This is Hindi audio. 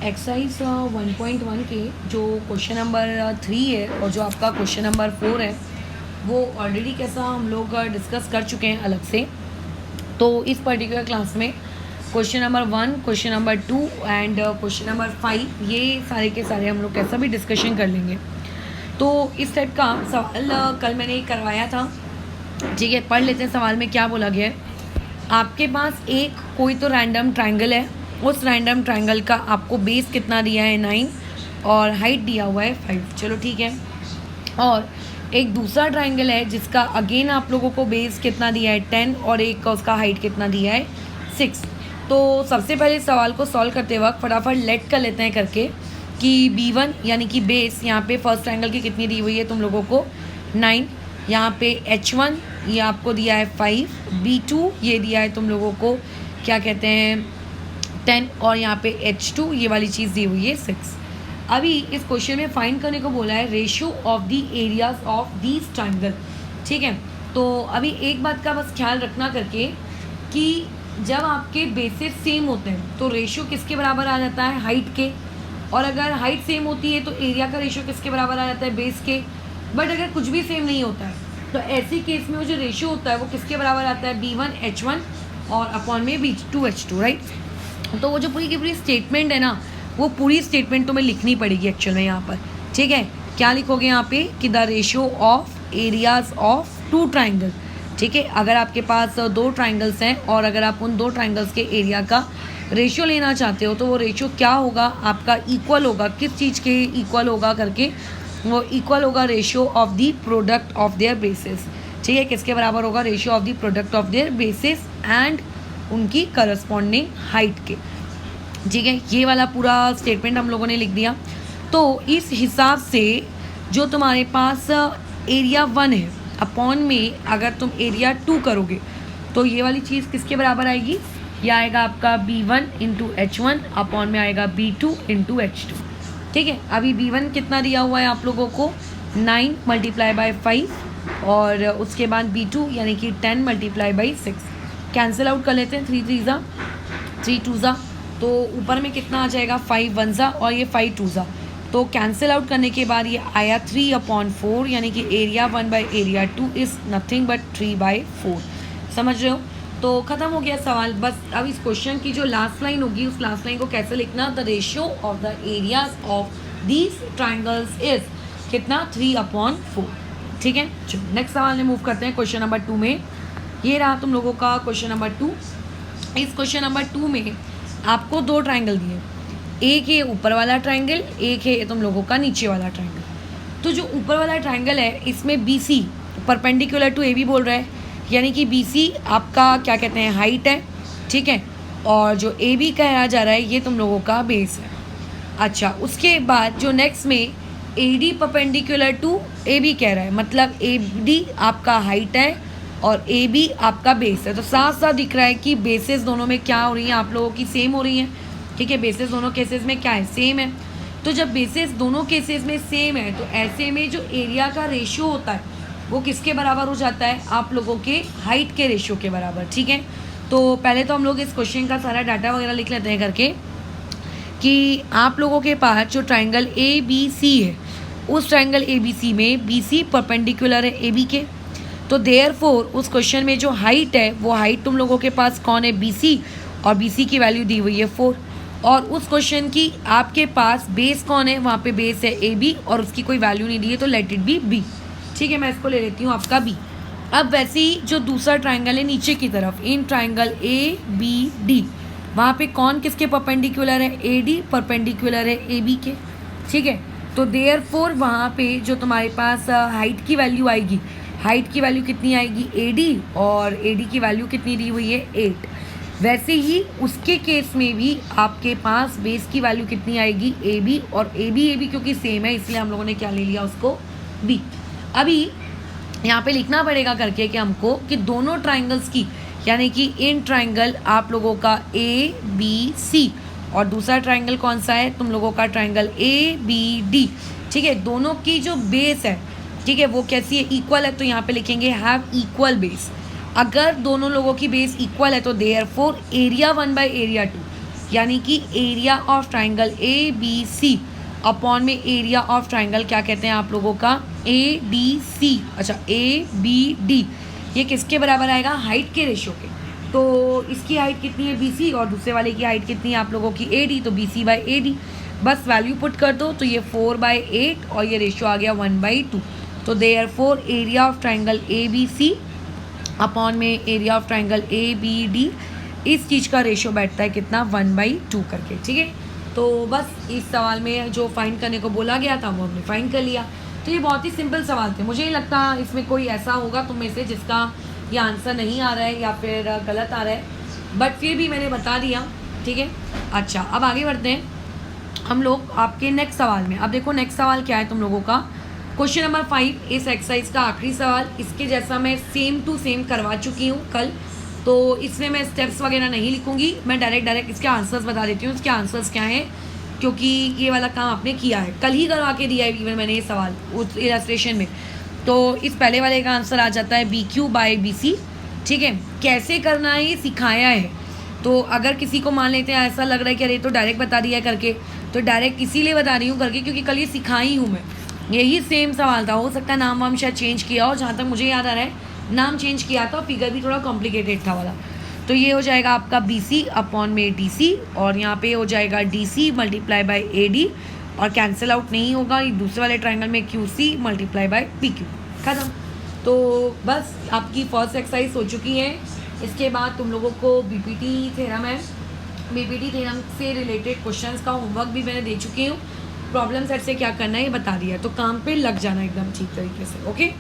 एक्सरसाइज 1.1 के जो क्वेश्चन नंबर 3 है और जो आपका क्वेश्चन नंबर 4 है वो ऑलरेडी कैसा हम लोग डिस्कस कर चुके हैं अलग से। तो इस पर्टिकुलर क्लास में question number 1, question number 2 and question number 5 ये सारे के सारे हम लोग कैसा भी डिस्कशन कर लेंगे। तो इस सेट का सवाल कल मैंने करवाया था, ठीक है। पढ़ लेते हैं सवाल में क्या बोला गया है। आपके पास एक कोई तो रैंडम ट्रायंगल है, उस रैंडम ट्रायंगल का आपको बेस कितना दिया है 9 और हाइट दिया हुआ है 5, चलो ठीक है। और एक दूसरा ट्रायंगल है जिसका अगेन आप लोगों को बेस कितना दिया है 10 और एक का उसका हाइट कितना दिया है 6। तो सबसे पहले सवाल को सॉल्व करते वक्त फटाफट लेट कर लेते हैं करके कि B1 यानी कि बेस यहाँ पे फर्स्ट ट्रायंगल की कितनी दी हुई है तुम लोगों को 9, यहाँ पे H1 ये आपको दिया है 5, B2 ये दिया है तुम लोगों को क्या कहते हैं 10 और यहाँ पे H2 ये वाली चीज़ दी हुई है 6। अभी इस क्वेश्चन में फाइंड करने को बोला है ratio of the areas of these triangle, ठीक है। तो अभी एक बात का बस ख्याल रखना करके कि जब आपके बेसिस सेम होते हैं तो रेशियो किसके बराबर आ जाता है हाइट के, और अगर हाइट सेम होती है तो एरिया का रेशियो किसके बराबर आ जाता है बेस के। बट अगर कुछ भी सेम नहीं होता है तो ऐसे केस में वो जो रेशियो होता है वो किसके बराबर आता है B1 H1 और अपॉन में B2 H2, राइट। तो वो जो पूरी की पूरी स्टेटमेंट है ना वो पूरी स्टेटमेंट तुम्हें लिखनी पड़ेगी एक्चुअल में यहाँ पर, ठीक है। क्या लिखोगे यहाँ पे कि the ratio of areas of 2 triangle, ठीक है। अगर आपके पास 2 ट्राइंगल्स हैं और अगर आप उन 2 ट्राइंगल्स के एरिया का रेशियो लेना चाहते हो तो वो रेशियो क्या होगा आपका इक्वल होगा, किस चीज़ के इक्वल होगा करके वो इक्वल होगा ratio of the product of their basis, ठीक है। किसके बराबर होगा ratio of the product of their basis and उनकी करस्पॉन्डिंग हाइट के, ठीक है। ये वाला पूरा स्टेटमेंट हम लोगों ने लिख दिया। तो इस हिसाब से जो तुम्हारे पास एरिया 1 है अपॉन में अगर तुम एरिया 2 करोगे तो ये वाली चीज़ किसके बराबर आएगी, यह आएगा आपका B1 इंटू H1 अपॉन में आएगा B2 इंटू H2, ठीक है। अभी B1 कितना दिया हुआ है आप लोगों को 9 मल्टीप्लाई बाय 5 और उसके बाद B2 यानी कि 10 मल्टीप्लाई बाई 6। कैंसिल आउट कर लेते हैं 3 3 ज़ा 3 2 ज़ा, तो ऊपर में कितना आ जाएगा 5 1 ज़ा और ये 5 2 ज़ा। तो कैंसिल आउट करने के बाद ये आया 3/4 यानी कि area 1 by area 2 is nothing but 3/4, समझ रहे हो। तो ख़त्म हो गया सवाल। बस अब इस क्वेश्चन की जो लास्ट लाइन होगी उस लास्ट लाइन को कैसे लिखना, the ratio of the areas of these triangles is कितना 3/4, ठीक है। चलो नेक्स्ट सवाल में मूव करते हैं क्वेश्चन नंबर 2 में। ये रहा तुम लोगों का क्वेश्चन नंबर 2। इस क्वेश्चन नंबर 2 में आपको 2 ट्राइंगल दिए, एक है ऊपर वाला ट्राइंगल, एक है तुम लोगों का नीचे वाला ट्राइंगल। तो जो ऊपर वाला ट्राइंगल है इसमें BC परपेंडिकुलर टू AB बोल रहा है, यानी कि BC आपका क्या कहते हैं हाइट है, ठीक है। और जो AB कहा जा रहा है ये तुम लोगों का बेस है। अच्छा, उसके बाद जो नेक्स्ट में AD परपेंडिकुलर टू AB कह रहा है, मतलब AD आपका हाइट है और AB आपका बेस है। तो साथ साथ दिख रहा है कि बेसिस दोनों में क्या हो रही हैं आप लोगों की सेम हो रही हैं, ठीक है। बेसिस दोनों केसेस में क्या है सेम है। तो जब बेसिस दोनों केसेस में सेम है तो ऐसे में जो एरिया का रेशियो होता है वो किसके बराबर हो जाता है आप लोगों के हाइट के रेशियो के बराबर, ठीक है। तो पहले तो हम लोग इस क्वेश्चन का सारा डाटा वगैरह लिख लेते हैं करके कि आप लोगों के पास जो ट्राइंगल ABC है उस ट्राइंगल ABC में BC परपेंडिकुलर है AB के। तो देयरफॉर उस क्वेश्चन में जो हाइट है वो हाइट तुम लोगों के पास कौन है BC, और BC की वैल्यू दी हुई है 4। और उस क्वेश्चन की आपके पास बेस कौन है, वहाँ पे बेस है AB और उसकी कोई वैल्यू नहीं दी है तो लेट इट बी B, ठीक है। मैं इसको ले लेती हूँ आपका B। अब वैसे ही जो दूसरा ट्राइंगल है नीचे की तरफ इन ट्राइंगल ABD वहाँ पे कौन किसके परपेंडिकुलर है AD परपेंडिकुलर है AB के, ठीक है। तो देयरफॉर वहाँ पे जो तुम्हारे पास हाइट की वैल्यू आएगी, हाइट की वैल्यू कितनी आएगी AD और AD की वैल्यू कितनी दी हुई है 8। वैसे ही उसके केस में भी आपके पास बेस की वैल्यू कितनी आएगी AB, और AB क्योंकि सेम है इसलिए हम लोगों ने क्या ले लिया उसको B। अभी यहाँ पे लिखना पड़ेगा करके कि हमको कि दोनों ट्राइंगल्स की यानी कि इन ट्राइंगल आप लोगों का ABC और दूसरा ट्राइंगल कौन सा है तुम लोगों का ट्राइंगल ABD, ठीक है। दोनों की जो बेस है, ठीक है, वो कैसी है इक्वल है। तो यहाँ पे लिखेंगे हैव इक्वल बेस। अगर दोनों लोगों की बेस इक्वल है तो देयरफॉर एरिया 1 बाई एरिया 2 यानी कि area of triangle A B C upon में एरिया ऑफ ट्राइंगल क्या कहते हैं आप लोगों का, ए डी सी। अच्छा, ए बी डी ये किसके बराबर आएगा, हाइट के रेशियो के। तो इसकी हाइट कितनी है बी सी और दूसरे वाले की हाइट कितनी है आप लोगों की ए डी, तो B C by A D बस वैल्यू पुट कर दो तो ये 4/8 और ये रेशियो आ गया 1/2। तो therefore area of triangle A B C upon में area of triangle A B D इस चीज़ का रेशियो बैठता है कितना, 1/2 करके। ठीक है, तो बस इस सवाल में जो फाइंड करने को बोला गया था वो हमने फाइंड कर लिया। तो ये बहुत ही सिंपल सवाल थे, मुझे नहीं लगता इसमें कोई ऐसा होगा तुम में से जिसका ये आंसर नहीं आ रहा है या फिर गलत आ रहा है, बट फिर भी मैंने बता दिया। ठीक है, अच्छा अब आगे बढ़ते हैं हम लोग आपके नेक्स्ट सवाल में। अब देखो नेक्स्ट सवाल क्या है तुम लोगों का, क्वेश्चन नंबर 5 इस एक्सरसाइज का आखिरी सवाल। इसके जैसा मैं सेम टू सेम करवा चुकी हूँ कल, तो इसमें मैं स्टेप्स वगैरह नहीं लिखूंगी, मैं डायरेक्ट इसके आंसर्स बता देती हूँ इसके आंसर्स क्या हैं, क्योंकि ये वाला काम आपने किया है, कल ही करवा के दिया है इवन मैंने ये सवाल उस इलस्ट्रेशन में। तो इस पहले वाले का आंसर आ जाता है BQ/BC। ठीक है, कैसे करना है ये सिखाया है, तो अगर किसी को मान लेते हैं ऐसा लग रहा है कि अरे तो डायरेक्ट बता दिया है करके, तो डायरेक्ट इसीलिए बता रही हूँ करके क्योंकि कल ये सिखाई हूँ मैं, यही सेम सवाल था। हो सकता है नाम वाम शायद चेंज किया हो, जहाँ तक मुझे याद आ रहा है नाम चेंज किया था, फिगर भी थोड़ा कॉम्प्लिकेटेड था वाला। तो ये हो जाएगा आपका BC अपॉन में DC और यहाँ पे हो जाएगा DC मल्टीप्लाई बाई AD और कैंसिल आउट नहीं होगा, दूसरे वाले ट्राइंगल में QC मल्टीप्लाई बाई PQ, खत्म। तो बस आपकी फर्स्ट एक्सरसाइज हो चुकी है। इसके बाद तुम लोगों को BPT थ्योरम है, BPT थ्योरम से रिलेटेड क्वेश्चंस का होमवर्क भी मैंने दे चुकी हूँ, प्रॉब्लम सेट से क्या करना है ये बता दिया, तो काम पे लग जाना एकदम ठीक तरीके से। ओके।